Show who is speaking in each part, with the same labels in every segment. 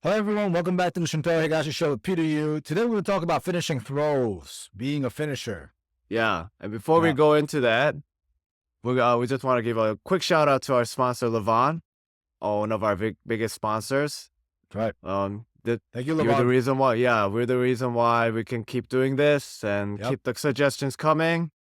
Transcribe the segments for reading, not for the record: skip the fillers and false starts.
Speaker 1: Hello, everyone. Welcome back to the Shintaro Higashi Show with Peter Yu. Today, we're going to talk about finishing throws, being a finisher.
Speaker 2: Yeah, and before we go into that, we just want to give a quick shout out to our sponsor, Levon, one of our biggest sponsors.
Speaker 1: Right. Thank you,
Speaker 2: You're the
Speaker 1: Levon.
Speaker 2: reason why. Yeah, we're the reason why we can keep doing this and keep the suggestions coming.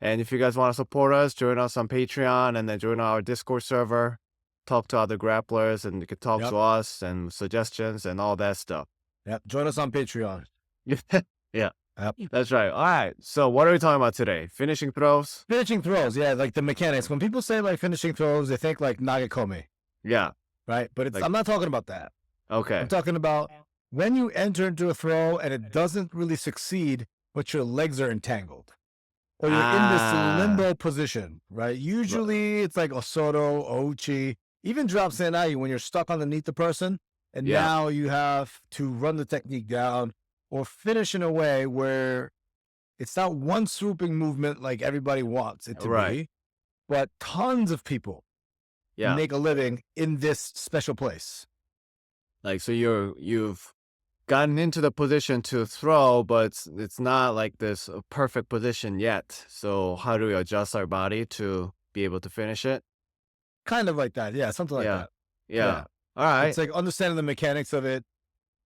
Speaker 2: And if you guys want to support us, join us on Patreon and then join our Discord server. Talk to other grapplers, and you can talk to us and suggestions and all that stuff.
Speaker 1: Yep. Join us on Patreon.
Speaker 2: Yeah. Yep. That's right. All right. So what are we talking about today? Finishing throws?
Speaker 1: Finishing throws. Yeah, like the mechanics. When people say like finishing throws, they think like Nagekome.
Speaker 2: Yeah.
Speaker 1: Right? But I'm not talking about that.
Speaker 2: Okay.
Speaker 1: I'm talking about when you enter into a throw and it doesn't really succeed, but your legs are entangled. Or you're in this limbo position, right? Usually it's like Osoto, Ouchi, even drop Senai when you're stuck underneath the person, and now you have to run the technique down or finish in a way where it's not one swooping movement like everybody wants it to be, but tons of people make a living in this special place.
Speaker 2: Like, so you've gotten into the position to throw, but it's not like this perfect position yet. So how do we adjust our body to be able to finish it?
Speaker 1: Kind of like that. Yeah, something like that.
Speaker 2: Yeah. All right.
Speaker 1: It's like understanding the mechanics of it.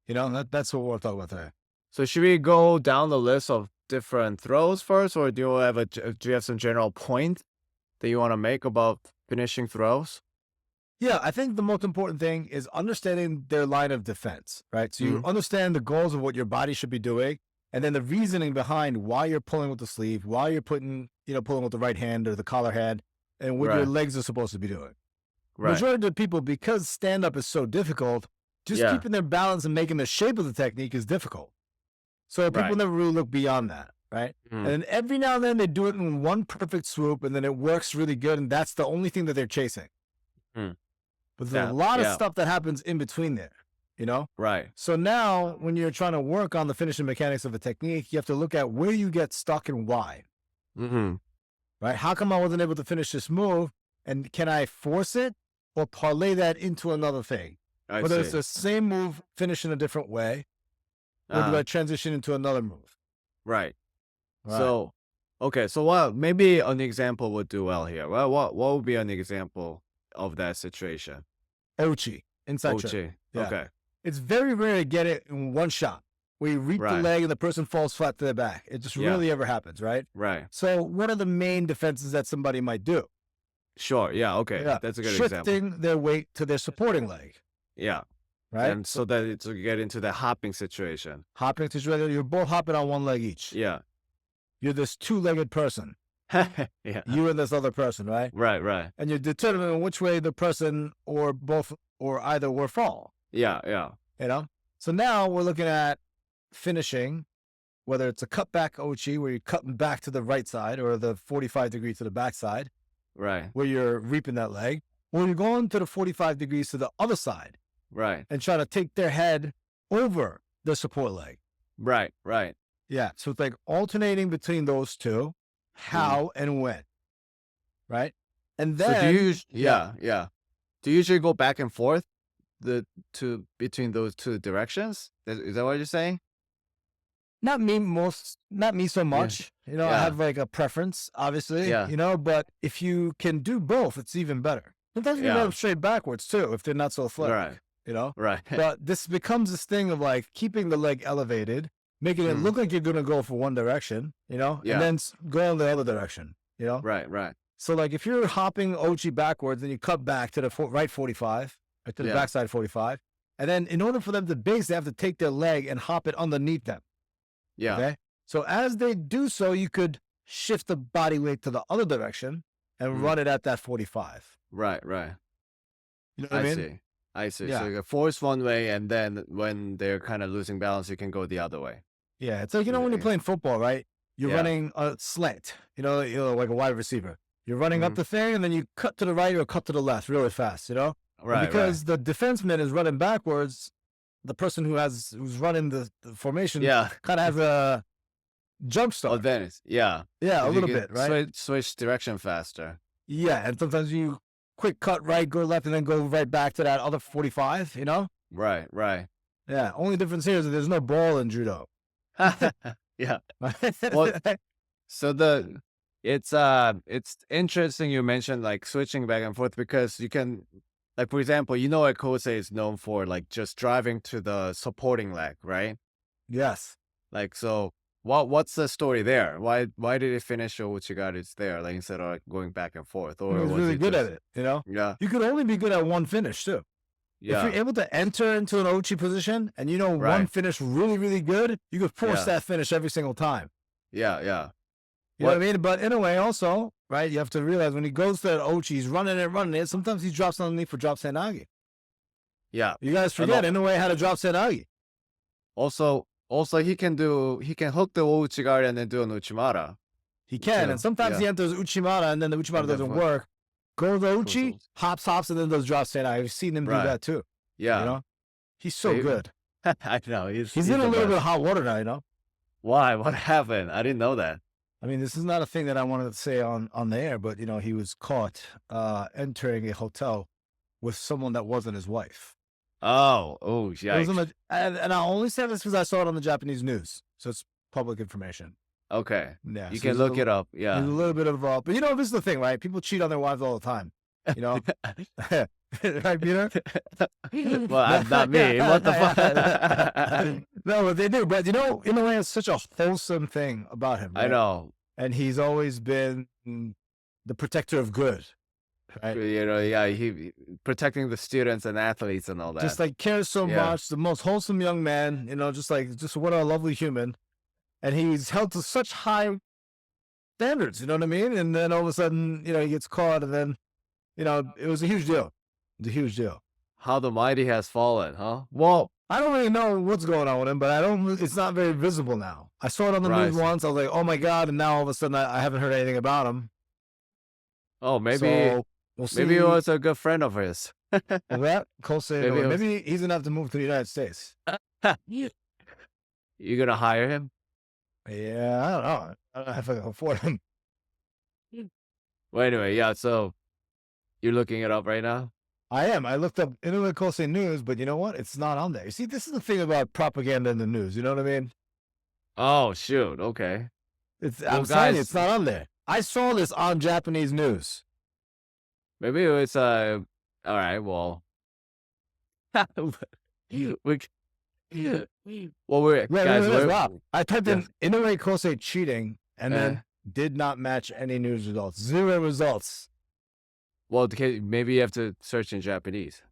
Speaker 1: You know, that's what we'll talk about today.
Speaker 2: So should we go down the list of different throws first, or do you have some general point that you want to make about finishing throws?
Speaker 1: Yeah, I think the most important thing is understanding their line of defense, right? So you understand the goals of what your body should be doing, and then the reasoning behind why you're pulling with the sleeve, why you're pulling with the right hand or the collar hand, and what your legs are supposed to be doing. Majority of people, because stand-up is so difficult, just keeping their balance and making the shape of the technique is difficult. So people never really look beyond that, right? And then every now and then they do it in one perfect swoop, and then it works really good, and that's the only thing that they're chasing. But there's a lot of stuff that happens in between there, you know?
Speaker 2: Right.
Speaker 1: So now when you're trying to work on the finishing mechanics of a technique, you have to look at where you get stuck and why. Right? How come I wasn't able to finish this move? And can I force it or parlay that into another thing? Whether it's the same move, finish in a different way, or do I transition into another move?
Speaker 2: Right. So, okay. So maybe an example would do well here. Well, what would be an example of that situation?
Speaker 1: Ouchi. Inside choke. Yeah.
Speaker 2: Okay.
Speaker 1: It's very rare to get it in one shot where you reap the leg and the person falls flat to their back. It just rarely ever happens, right?
Speaker 2: Right.
Speaker 1: So what are the main defenses that somebody might do?
Speaker 2: Sure. Yeah. Okay. Yeah. That's a good example.
Speaker 1: Shifting their weight to their supporting leg.
Speaker 2: Yeah.
Speaker 1: Right.
Speaker 2: And so that it's to get into the hopping situation.
Speaker 1: Hopping situation. You're both hopping on one leg each.
Speaker 2: Yeah.
Speaker 1: You're this two-legged person.
Speaker 2: Yeah.
Speaker 1: You and this other person, right?
Speaker 2: Right.
Speaker 1: And you're determining which way the person or both or either will fall.
Speaker 2: Yeah.
Speaker 1: You know? So now we're looking at finishing, whether it's a cutback Ouchi where you're cutting back to the right side or the 45 degree to the back side.
Speaker 2: Right.
Speaker 1: Where you're reaping that leg. Or you're going to the 45 degrees to the other side.
Speaker 2: Right.
Speaker 1: And trying to take their head over the support leg.
Speaker 2: Right.
Speaker 1: Yeah. So it's like alternating between those two, how and when. Right. And then.
Speaker 2: So do you do you usually go back and forth between those two directions? Is that what you're saying?
Speaker 1: Not me so much. You know, I have like a preference, obviously. You know, but if you can do both, it's even better. Sometimes you can go straight backwards too if they're not so flat.
Speaker 2: Right.
Speaker 1: You know?
Speaker 2: Right.
Speaker 1: But this becomes this thing of like keeping the leg elevated, making it look like you're going to go for one direction, you know, and then go in the other direction, you know?
Speaker 2: Right.
Speaker 1: So like if you're hopping Ouchi backwards, then you cut back to the right 45, or to the backside 45. And then in order for them to base, they have to take their leg and hop it underneath them.
Speaker 2: Yeah.
Speaker 1: Okay. So as they do so, you could shift the body weight to the other direction and run it at that 45.
Speaker 2: Right.
Speaker 1: You know what I mean?
Speaker 2: I see.
Speaker 1: Yeah.
Speaker 2: So you force one way, and then when they're kind of losing balance, you can go the other way.
Speaker 1: Yeah. It's like, you know, when you're playing football, right? You're running a slant, you know, like a wide receiver. You're running up the thing, and then you cut to the right or cut to the left really fast, you know?
Speaker 2: Right.
Speaker 1: Because the defenseman is running backwards, the person who's running the formation kind of has a jump start.
Speaker 2: Advantage. Yeah.
Speaker 1: Yeah, a little bit, right?
Speaker 2: Switch direction faster.
Speaker 1: Yeah, and sometimes you quick cut right, go left, and then go right back to that other 45, you know?
Speaker 2: Right.
Speaker 1: Yeah. Only difference here is that there's no ball in judo.
Speaker 2: Yeah. Well, so it's interesting you mentioned like switching back and forth because you can, like, for example, what Kosei is known for, like just driving to the supporting leg, right?
Speaker 1: Yes.
Speaker 2: Like, so what's the story there? Why did it finish Uchigare's there, like instead of like going back and forth,
Speaker 1: He
Speaker 2: or
Speaker 1: was
Speaker 2: was
Speaker 1: really
Speaker 2: it
Speaker 1: good at
Speaker 2: just
Speaker 1: it. You know,
Speaker 2: yeah,
Speaker 1: you could only be good at one finish too. If you're
Speaker 2: yeah,
Speaker 1: able to enter into an Ochi position and you know one
Speaker 2: right,
Speaker 1: finish really, really good, you could force
Speaker 2: yeah,
Speaker 1: that finish every single time.
Speaker 2: yeah.
Speaker 1: You know what
Speaker 2: What?
Speaker 1: I mean? But in a way, also, right? You have to realize when he goes to that Ochi, he's running it. Sometimes he drops underneath for drop Senagi.
Speaker 2: Yeah,
Speaker 1: You guys
Speaker 2: and
Speaker 1: forget in a way how to drop Senagi.
Speaker 2: also he can hook the Uchigare and then do an Uchimata
Speaker 1: He can, and
Speaker 2: too.
Speaker 1: sometimes
Speaker 2: Yeah,
Speaker 1: he enters Uchimata and then the Uchimata
Speaker 2: and then
Speaker 1: doesn't work. Goes to Uchi,
Speaker 2: Close.
Speaker 1: hops, and then does drop Senagi. I've seen him do
Speaker 2: Right.
Speaker 1: that too.
Speaker 2: Yeah.
Speaker 1: You know, he's
Speaker 2: So
Speaker 1: so good.
Speaker 2: I know
Speaker 1: He's in a
Speaker 2: the
Speaker 1: little bit of
Speaker 2: best.
Speaker 1: hot water now. You know.
Speaker 2: Why? What happened? I didn't know that.
Speaker 1: I mean, this is not a thing that I wanted to say on the air, but you know, he was caught entering a hotel with someone that wasn't his wife.
Speaker 2: Oh,
Speaker 1: It was
Speaker 2: yikes.
Speaker 1: and I only say this because I saw it on the Japanese news, so it's public information.
Speaker 2: Okay.
Speaker 1: Yeah,
Speaker 2: You
Speaker 1: so
Speaker 2: can look it up.
Speaker 1: there's
Speaker 2: Yeah.
Speaker 1: a little bit of, but you know, this is the thing, right? People cheat on their wives all the time. You know, right, Peter?
Speaker 2: Well, not me. What the fuck?
Speaker 1: No, but they do. But you know, in a way, it's such a wholesome thing about him. Right?
Speaker 2: I know.
Speaker 1: And he's always been the protector of good. Right?
Speaker 2: You know, yeah, he protecting the students and athletes and all that.
Speaker 1: Just like cares so
Speaker 2: Yeah.
Speaker 1: much, the most wholesome young man, you know, just what a lovely human. And he's held to such high standards, you know what I mean? And then all of a sudden, you know, he gets caught and then, you know, it was a huge deal. It was a huge deal.
Speaker 2: How the mighty has fallen, huh?
Speaker 1: Well, I don't really know what's going on with him, but it's not very visible now. I saw it on the news once. I was like, oh my God. And now all of a sudden I haven't heard anything about him.
Speaker 2: Oh, maybe
Speaker 1: So we'll see.
Speaker 2: maybe he was a good friend of his.
Speaker 1: That
Speaker 2: Maybe
Speaker 1: maybe he's gonna have to move to the United States.
Speaker 2: You gonna hire him?
Speaker 1: Yeah, I don't know. I don't know if I can afford him.
Speaker 2: Well, anyway, yeah. So you're looking it up right now.
Speaker 1: I am. I looked up Inoue Kosei news, but you know what? It's not on there. You see, this is the thing about propaganda in the news. You know what I mean?
Speaker 2: Oh shoot. Okay.
Speaker 1: I'm telling you, it's not on there. I saw this on Japanese news.
Speaker 2: Maybe it's all right. Well, we well we're guys.
Speaker 1: Wow. I typed in Inoue Kosei cheating and then
Speaker 2: Uh.
Speaker 1: did not match any news results. 0 results.
Speaker 2: Well, maybe you have to search in Japanese.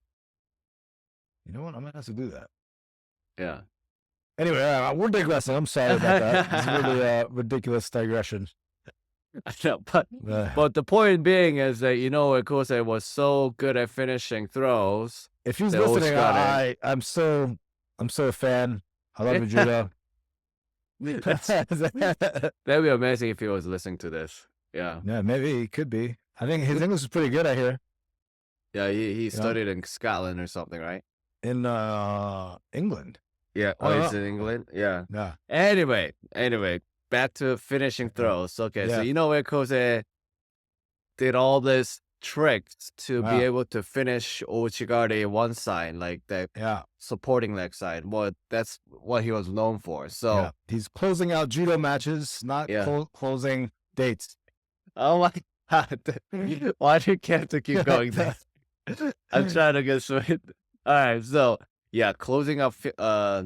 Speaker 1: You know what? I'm gonna have to do that.
Speaker 2: Yeah.
Speaker 1: Anyway, we're digressing. I'm sorry about that. It's really a ridiculous digression.
Speaker 2: I know, but the point being is that Kosei was so good at finishing throws.
Speaker 1: If he's
Speaker 2: They
Speaker 1: listening,
Speaker 2: always got
Speaker 1: I'm so a fan. I love you, judo.
Speaker 2: That'd be amazing if he was listening to this. Yeah.
Speaker 1: Yeah, maybe he could be. I think his English is pretty good, I hear.
Speaker 2: Yeah, he studied in Scotland or something, right?
Speaker 1: In England.
Speaker 2: Yeah. Oh, he's in England? Yeah.
Speaker 1: Yeah.
Speaker 2: Anyway, back to finishing throws. Okay, so Kosei did all this tricks to be able to finish Ouchigari one side, like the supporting leg side. Well, that's what he was known for. So
Speaker 1: he's closing out judo matches, not closing dates.
Speaker 2: Oh my God. Why do you have to keep going there? I'm trying to get straight. All right, so closing up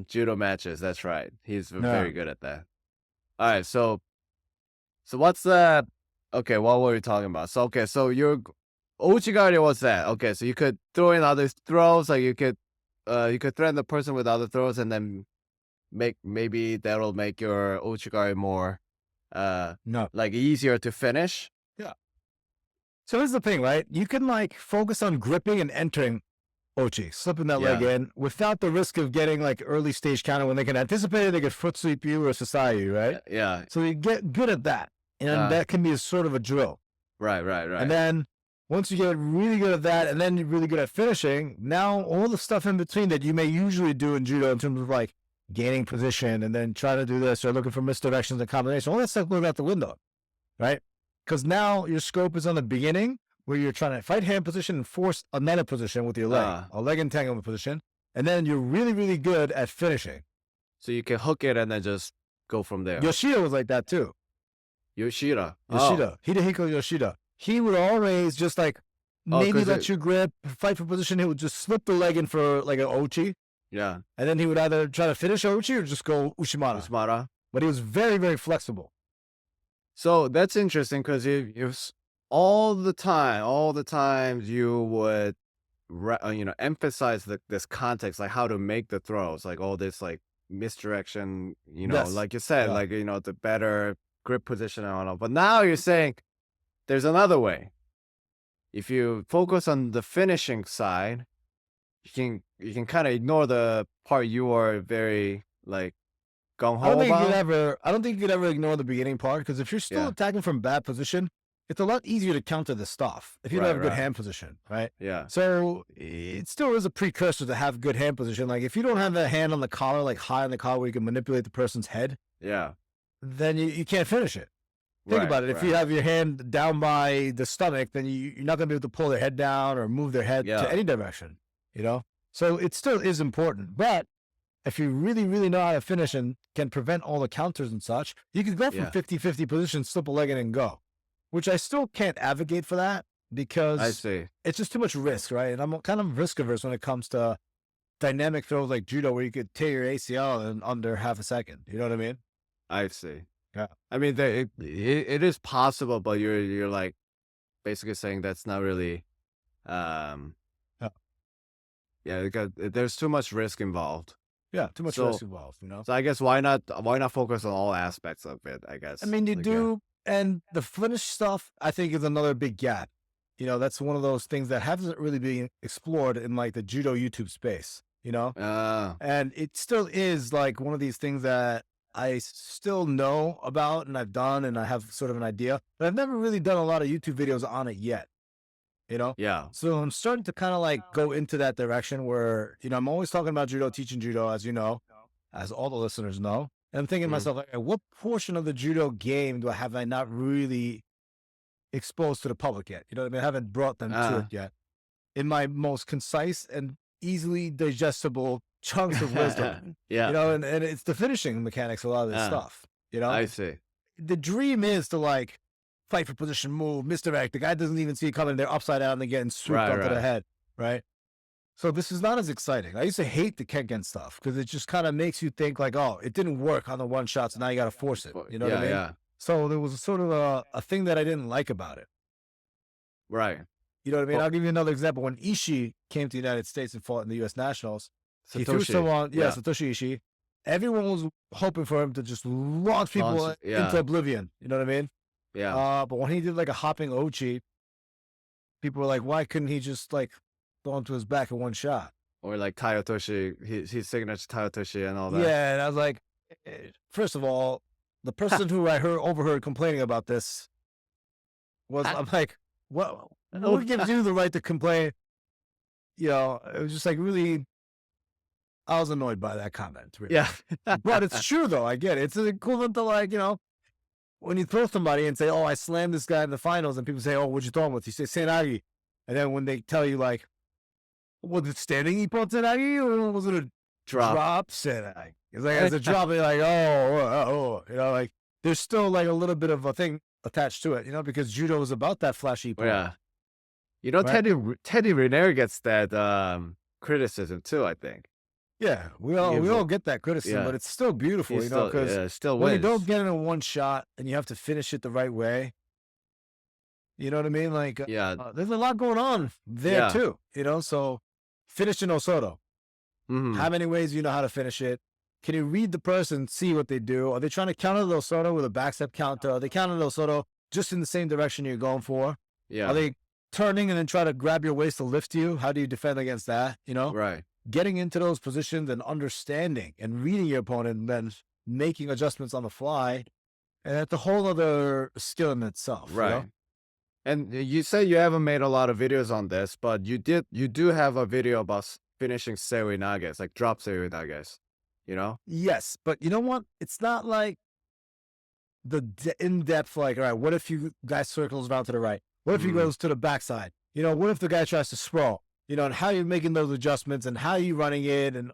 Speaker 2: judo matches. That's right. He's very good at that. All right, so what's that? Okay, what were we talking about? So your Ouchigari was that? Okay, so you could throw in other throws, like you could threaten the person with other throws, and then maybe that'll make your Ouchigari more like easier to finish.
Speaker 1: Yeah. So here's the thing, right? You can like focus on gripping and entering Ochi, slipping that leg in without the risk of getting like early stage counter when they can anticipate it, they could foot sweep you or society, right?
Speaker 2: Yeah.
Speaker 1: So you get good at that. And that can be a sort of a drill.
Speaker 2: Right.
Speaker 1: And then once you get really good at that and then you're really good at finishing, now all the stuff in between that you may usually do in judo in terms of like gaining position and then trying to do this or looking for misdirections and combination, all that stuff goes out the window, right? Because now your scope is on the beginning where you're trying to fight hand position and force a meta position with your leg, a leg entanglement position. And then you're really, really good at finishing.
Speaker 2: So you can hook it and then just go from there.
Speaker 1: Yoshida was like that too.
Speaker 2: Yoshida.
Speaker 1: Hidehiko Yoshida. He would always just like maybe let you grip, fight for position. He would just slip the leg in for like an Ochi.
Speaker 2: Yeah.
Speaker 1: And then he would either try to finish Ochi or just go Ushimara. But he was very, very flexible.
Speaker 2: So that's interesting because you all the times you would emphasize this context, like how to make the throws, like all this like misdirection, like you said, like the better grip position and all. But now you're saying there's another way. If you focus on the finishing side, you can kind of ignore the part you are very like gung ho about.
Speaker 1: I don't think you could ever ignore the beginning part, because if you're still attacking from bad position, it's a lot easier to counter the stuff if you don't have a good hand position, right?
Speaker 2: Yeah.
Speaker 1: So it still is a precursor to have good hand position. Like if you don't have that hand on the collar, like high on the collar where you can manipulate the person's head, then you can't finish it. Think about it. If you have your hand down by the stomach, then you're not going to be able to pull their head down or move their head to any direction, So it still is important. But if you really, really know how to finish and can prevent all the counters and such, you can go from 50-50 position, slip a leg in and go, which I still can't advocate for that because it's just too much risk, right? And I'm kind of risk averse when it comes to dynamic throws like judo, where you could tear your ACL in under half a second. You know what I mean?
Speaker 2: I see.
Speaker 1: Yeah.
Speaker 2: I mean, it is possible, but you're like basically saying that's not really, because there's too much risk involved.
Speaker 1: Yeah, too much risk involved,
Speaker 2: So I guess why not focus on all aspects of it, I guess.
Speaker 1: I mean, you do, and the finish stuff, I think, is another big gap. That's one of those things that hasn't really been explored in like the judo YouTube space, And it still is like one of these things that I still know about and I've done and I have sort of an idea, but I've never really done a lot of YouTube videos on it yet,
Speaker 2: Yeah.
Speaker 1: So I'm starting to kind of like go into that direction where, I'm always talking about judo, teaching judo, as you know, as all the listeners know. And I'm thinking to myself, like, what portion of the judo game have I not really exposed to the public yet? You know what I mean? I haven't brought them to it yet. In my most concise and easily digestible chunks of wisdom. And it's the finishing mechanics, a lot of this stuff.
Speaker 2: I see.
Speaker 1: The dream is to like fight for position, move, misdirect. The guy doesn't even see it coming. They're upside down and they're getting swooped onto the head, right? So this is not as exciting. I used to hate the Kengen stuff because it just kind of makes you think like, oh, it didn't work on the one shot, so now you got to force it. You know what I mean?
Speaker 2: Yeah.
Speaker 1: So there was sort of a thing that I didn't like about it.
Speaker 2: Right.
Speaker 1: You know what I mean? I'll give you another example. When Ishii came to the United States and fought in the U.S. Nationals, he threw someone, Satoshi Ishii. Everyone was hoping for him to just launch people into oblivion. You know what I mean?
Speaker 2: Yeah.
Speaker 1: But when he did like a hopping Ochi, people were like, why couldn't he just like go into his back in one shot?
Speaker 2: Or like Tayotoshi, his signature Tayotoshi and all that.
Speaker 1: Yeah, and I was like, first of all, the person who I overheard complaining about this was, I'm like, what gives you the right to complain? It was just like really, I was annoyed by that comment. Really.
Speaker 2: Yeah.
Speaker 1: But it's true though. I get it. It's equivalent to like, when you throw somebody and say, oh, I slammed this guy in the finals, and people say, oh, what'd you throw him with? You say Senagi. And then when they tell you like, was it standing ippon Senagi or was it a drop Senagi? It's like, as a drop, you're like, like there's still like a little bit of a thing attached to it, because judo is about that flashy ippon.
Speaker 2: Yeah. Right? Teddy Riner gets that criticism too, I think.
Speaker 1: Yeah, we all get that criticism, but it's still beautiful, because when you don't get it in one shot and you have to finish it the right way, you know what I mean? Like, there's a lot going on there too, so finish in Osoto.
Speaker 2: Mm-hmm.
Speaker 1: How many ways do you know how to finish it? Can you read the person, see what they do? Are they trying to counter the Osoto with a backstep counter? Are they countering the Osoto just in the same direction you're going for?
Speaker 2: Yeah.
Speaker 1: Are they turning and then try to grab your waist to lift you? How do you defend against that,
Speaker 2: Right.
Speaker 1: Getting into those positions and understanding and reading your opponent and then making adjustments on the fly. And that's a whole other skill in itself.
Speaker 2: Right. And you say you haven't made a lot of videos on this, but you do have a video about finishing seoi nages, like drop seoi nages,
Speaker 1: Yes. But you know what? It's not like the in-depth, like, all right, what if you guy circles around to the right? What if he goes to the backside? What if the guy tries to sprawl? and how you're making those adjustments and how you're running it. And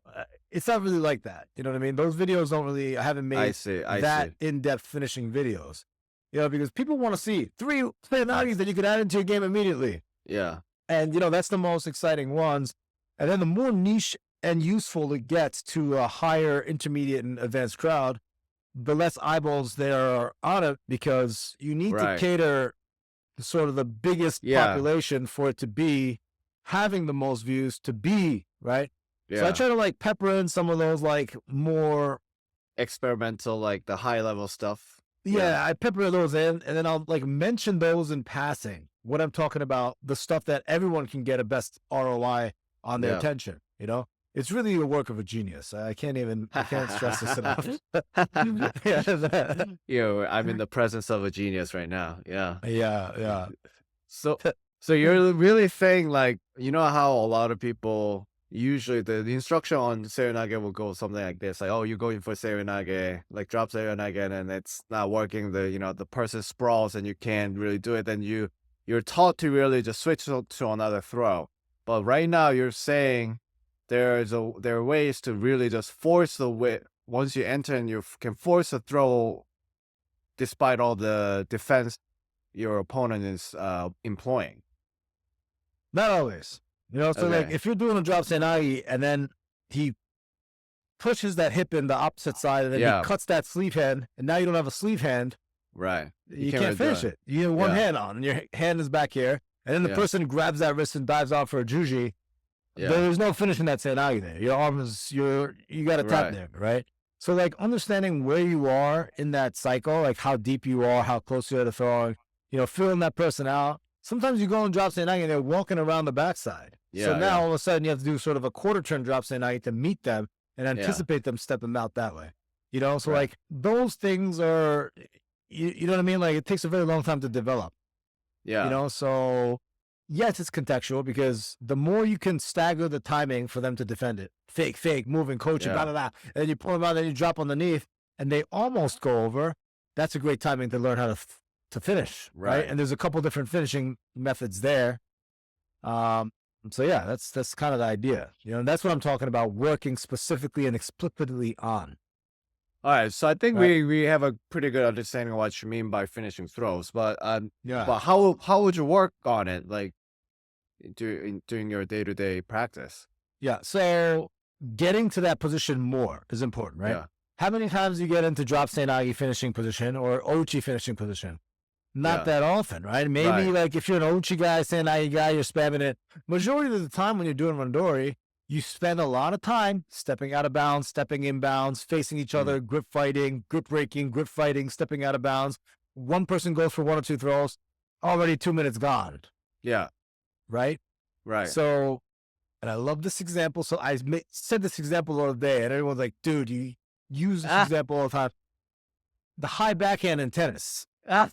Speaker 1: it's not really like that. You know what I mean? Those videos I haven't made that in-depth finishing videos, because people want to see 3 scenarios that you could add into your game immediately.
Speaker 2: Yeah.
Speaker 1: And, that's the most exciting ones. And then the more niche and useful it gets to a higher, intermediate, and advanced crowd, the less eyeballs there are on it, because you need to cater to sort of the biggest population for it to be having the most views to be, right? Yeah. So I try to like pepper in some of those like more
Speaker 2: experimental, like the high level stuff.
Speaker 1: Yeah, I pepper those in, and then I'll like mention those in passing when I'm talking about the stuff that everyone can get a best ROI on their attention. It's really a work of a genius. I can't stress this enough.
Speaker 2: I'm in the presence of a genius right now. Yeah.
Speaker 1: Yeah.
Speaker 2: So you're really saying, like, how a lot of people usually the instruction on serenage will go something like this, like, oh, you're going for serenage, like drop serenage, and it's not working. The person sprawls and you can't really do it. Then you're taught to really just switch to another throw. But right now you're saying there are ways to really just force the way. Once you enter, and you can force a throw despite all the defense your opponent is employing.
Speaker 1: Not always. Like if you're doing a drop serenage and then he pushes that hip in the opposite side and then he cuts that sleeve hand, and now you don't have a sleeve hand.
Speaker 2: Right.
Speaker 1: You can't finish it. You have one hand on, and your hand is back here, and then the person grabs that wrist and dives out for a juji. There's no finishing that serenage there. Your arm is you got to tap there, right? So like understanding where you are in that cycle, like how deep you are, how close you are to throwing, filling that person out. Sometimes you go and drop serenage and they're walking around the backside. So now all of a sudden you have to do sort of a quarter turn drop serenage to meet them and anticipate them stepping out that way. So like those things are, you know what I mean? Like it takes a very long time to develop. Yeah. So yes, it's contextual, because the more you can stagger the timing for them to defend it, fake, moving, coaching, blah, blah, blah, and you pull them out, then you drop underneath, and they almost go over. That's a great timing to learn how to finish, right? And there's a couple different finishing methods there. So yeah, that's kind of the idea, and that's what I'm talking about, working specifically and explicitly on.
Speaker 2: All right, so I think we have a pretty good understanding of what you mean by finishing throws, but but how would you work on it, like during your day-to-day practice? Yeah,
Speaker 1: so getting to that position more is important, right? Yeah. How many times do you get into drop serenage finishing position or ochi finishing position? Not that often, right? Maybe like if you're an ochi guy, serenage guy, you're spamming it. Majority of the time when you're doing randori, you spend a lot of time stepping out of bounds, stepping in bounds, facing each other, grip fighting, grip breaking, grip fighting, stepping out of bounds. One person goes for 1 or 2 throws, already 2 minutes gone.
Speaker 2: Yeah.
Speaker 1: Right? So, and I love this example. So I said this example all day, and everyone's like, dude, you use this example all the time. The high backhand in tennis.
Speaker 2: How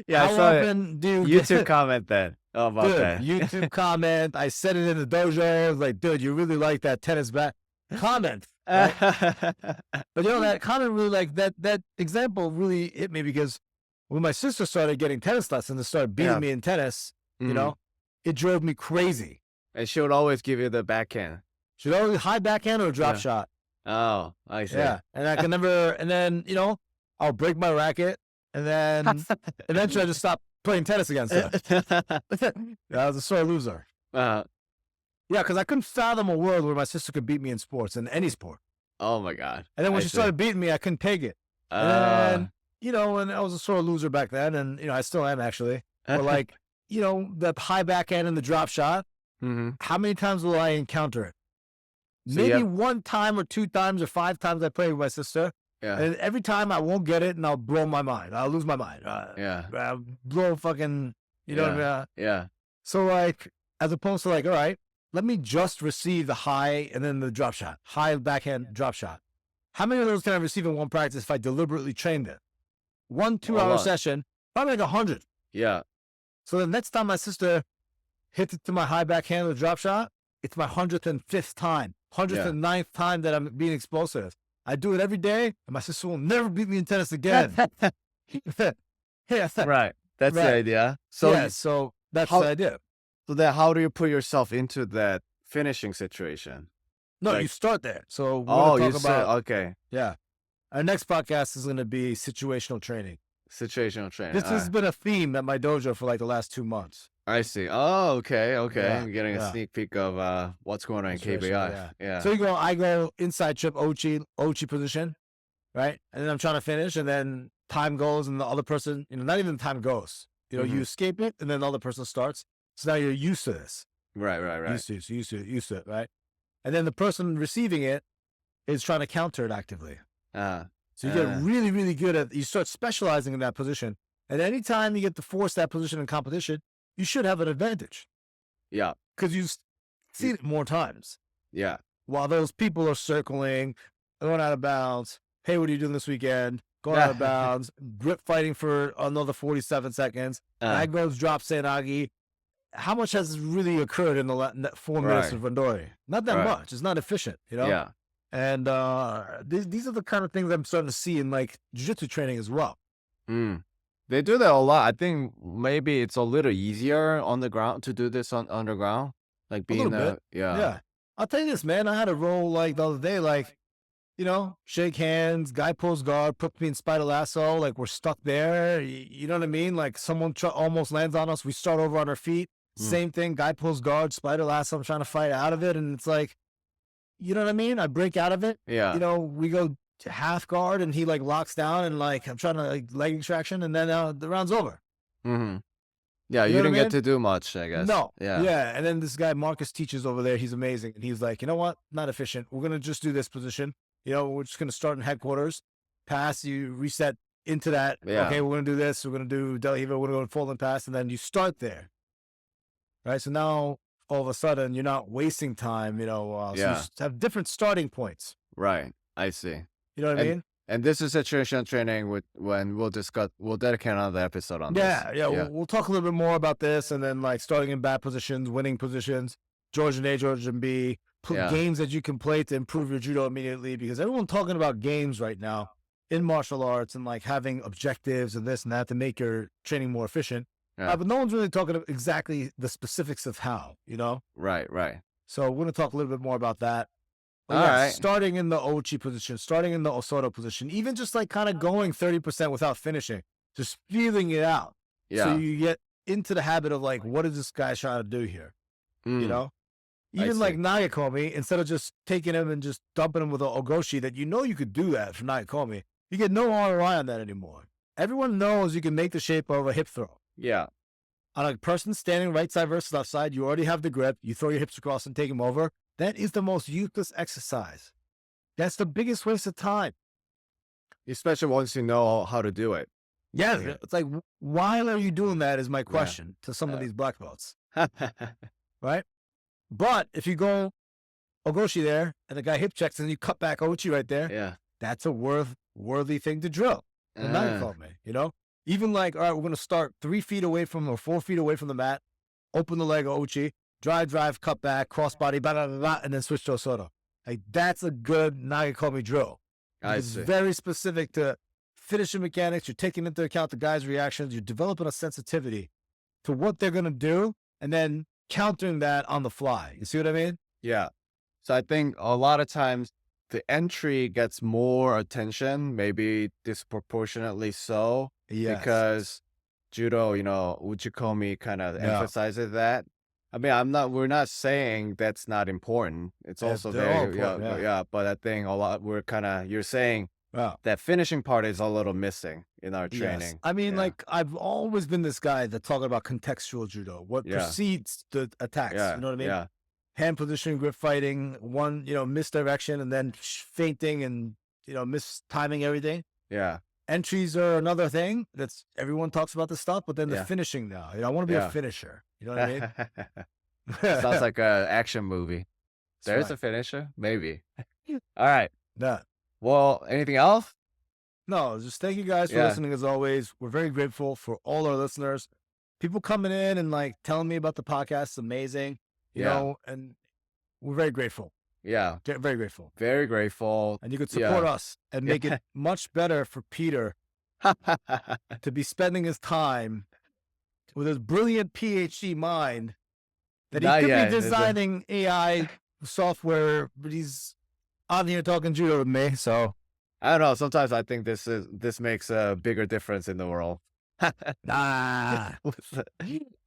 Speaker 2: often do you YouTube comment then about that?
Speaker 1: YouTube comment. I said it in the dojo. I was like, dude, you really like that tennis back comment. Right? But that comment really, like that example really hit me, because when my sister started getting tennis lessons and started beating me in tennis, it drove me crazy.
Speaker 2: And she would always give you the backhand.
Speaker 1: She would always high backhand or a drop shot.
Speaker 2: Oh, I see.
Speaker 1: Yeah, and I can never. And then I'll break my racket. And then eventually I just stopped playing tennis against her. I was a sore loser. Yeah, because I couldn't fathom a world where my sister could beat me in sports, in any sport.
Speaker 2: Oh my God.
Speaker 1: And then when she started beating me, I couldn't take it. And and I was a sore loser back then, and I still am actually. But like, the high backhand and the drop shot, how many times will I encounter it? So maybe 1 time or 2 times or 5 times I played with my sister. Yeah. And every time I won't get it, and I'll blow my mind. I'll lose my mind. I'll blow fucking, what I mean?
Speaker 2: Yeah.
Speaker 1: So like, as opposed to like, all right, let me just receive the high and then the drop shot, high backhand drop shot. How many of those can I receive in one practice if I deliberately trained it? 1 2-hour session, probably like 100.
Speaker 2: Yeah.
Speaker 1: So the next time my sister hits it to my high backhand or drop shot, it's my 105th time, 109th time that I'm being exposed to this. I do it every day, and my sister will never beat me in tennis again.
Speaker 2: Right. That's the idea.
Speaker 1: So that's the idea.
Speaker 2: So then how do you put yourself into that finishing situation?
Speaker 1: No,
Speaker 2: Like,
Speaker 1: you start there. So we're
Speaker 2: oh,
Speaker 1: going
Speaker 2: you
Speaker 1: to talk
Speaker 2: said,
Speaker 1: about,
Speaker 2: okay,
Speaker 1: yeah. Our next podcast is going to be situational training.
Speaker 2: situational training.
Speaker 1: This has been a theme at my dojo for like the last 2 months.
Speaker 2: I see. Oh, okay.
Speaker 1: Yeah,
Speaker 2: I'm getting a
Speaker 1: yeah.
Speaker 2: sneak peek of what's going on in KBI. Yeah.
Speaker 1: So I go inside trip Ochi position, right? And then I'm trying to finish, and then time goes, and the other person, not even time goes. You escape it, and then the other person starts. So now you're used to this.
Speaker 2: Right.
Speaker 1: Used to it, right? And then the person receiving it is trying to counter it actively. So you get really, really good at, you start specializing in that position. And anytime you get to force that position in competition, you should have an advantage.
Speaker 2: Yeah.
Speaker 1: Because you've seen it more times.
Speaker 2: Yeah.
Speaker 1: While those people are circling, going out of bounds. Hey, what are you doing this weekend? Going out of bounds, grip fighting for another 47 seconds. That goes drop Senagi. How much has really occurred in the 4 minutes of Randori? Not that much. It's not efficient,
Speaker 2: Yeah.
Speaker 1: And these are the kind of things I'm starting to see in like jiu-jitsu training as well.
Speaker 2: They do that a lot. I think maybe it's a little easier on the ground to do this on underground. Like being
Speaker 1: a little bit.
Speaker 2: Yeah.
Speaker 1: Yeah. I'll tell you this, man. I had a roll like the other day, like, shake hands, guy pulls guard, put me in spider lasso, like we're stuck there. You know what I mean? Like someone almost lands on us. We start over on our feet. Same thing. Guy pulls guard, spider lasso. I'm trying to fight out of it. And it's like, you know what I mean? I break out of it.
Speaker 2: Yeah.
Speaker 1: We go to half guard and he like locks down and like I'm trying to like leg extraction and then the round's over.
Speaker 2: Yeah, you didn't get to do much, I guess.
Speaker 1: No.
Speaker 2: Yeah.
Speaker 1: Yeah. And then this guy Marcus teaches over there. He's amazing. And he's like, you know what? Not efficient. We're gonna just do this position. We're just gonna start in headquarters, pass, you reset into that.
Speaker 2: Yeah.
Speaker 1: Okay, we're gonna do this. We're gonna do Del Hiva. We're gonna go fold and pass, and then you start there. Right. So now all of a sudden you're not wasting time. So you have different starting points.
Speaker 2: Right. I see.
Speaker 1: You know what I mean?
Speaker 2: And this is situational training when we'll dedicate another episode on this.
Speaker 1: Yeah. We'll talk a little bit more about this, and then like starting in bad positions, winning positions, Georgian A, Georgian B, games that you can play to improve your judo immediately, because everyone's talking about games right now in martial arts and like having objectives and this and that to make your training more efficient. But no one's really talking about exactly the specifics of how,
Speaker 2: Right.
Speaker 1: So we're going to talk a little bit more about that.
Speaker 2: All right.
Speaker 1: Starting in the Ochi position, starting in the Osoto position, even just like kind of going 30% without finishing, just feeling it out.
Speaker 2: Yeah.
Speaker 1: So you get into the habit of like, what is this guy trying to do here? Even like Nagakomi, instead of just taking him and just dumping him with an Ogoshi that you could do that for Nagakomi, you get no ROI on that anymore. Everyone knows you can make the shape of a hip throw.
Speaker 2: Yeah.
Speaker 1: On a person standing right side versus left side, you already have the grip. You throw your hips across and take him over. That is the most useless exercise. That's the biggest waste of time.
Speaker 2: Especially once you know how to do it.
Speaker 1: Yeah. It's like, why are you doing that is my question to some of these black belts. Right? But if you go Ogoshi there and the guy hip checks and you cut back Ochi right there, that's a worthy thing to drill. Even like, all right, we're going to start 3 feet away from or 4 feet away from the mat, open the leg Ochi, drive, cut back, crossbody, blah, blah, blah, blah, and then switch to Osoto. Like, that's a good Nagakomi drill. It's very specific to finishing mechanics. You're taking into account the guy's reactions. You're developing a sensitivity to what they're going to do and then countering that on the fly. You see what I mean?
Speaker 2: Yeah. So I think a lot of times the entry gets more attention, maybe disproportionately so, because judo, Uchikomi kind of emphasizes that. I mean, we're not saying that's not important. It's also very important, but I think you're saying that finishing part is a little missing in our training.
Speaker 1: I mean, like, I've always been this guy that talking about contextual judo, what precedes the attacks. You know what I mean?
Speaker 2: Yeah.
Speaker 1: Hand position, grip fighting, one, misdirection, and then feinting and, mistiming everything.
Speaker 2: Yeah.
Speaker 1: Entries are another thing. That's everyone talks about this stuff, but then the finishing now. I want to be a finisher. You know what I mean?
Speaker 2: Sounds like an action movie. There's a finisher? Maybe. All right.
Speaker 1: Yeah.
Speaker 2: Well, anything else?
Speaker 1: No, just thank you guys for listening as always. We're very grateful for all our listeners. People coming in and like telling me about the podcast is amazing. You know, and we're very grateful.
Speaker 2: Yeah.
Speaker 1: Very grateful.
Speaker 2: Very grateful.
Speaker 1: And you could support us and make it much better for Peter to be spending his time with his brilliant PhD mind That he
Speaker 2: Not
Speaker 1: could
Speaker 2: yet,
Speaker 1: be
Speaker 2: is it?
Speaker 1: designing AI software, but he's on here talking judo with me. So
Speaker 2: I don't know. Sometimes I think this makes a bigger difference in the world.
Speaker 1: nah.
Speaker 2: All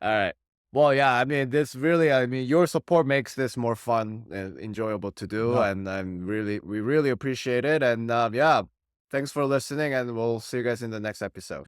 Speaker 2: right. Well, yeah. I mean, your support makes this more fun and enjoyable to do,
Speaker 1: Yep.
Speaker 2: and we really appreciate it. And yeah, thanks for listening, and we'll see you guys in the next episode.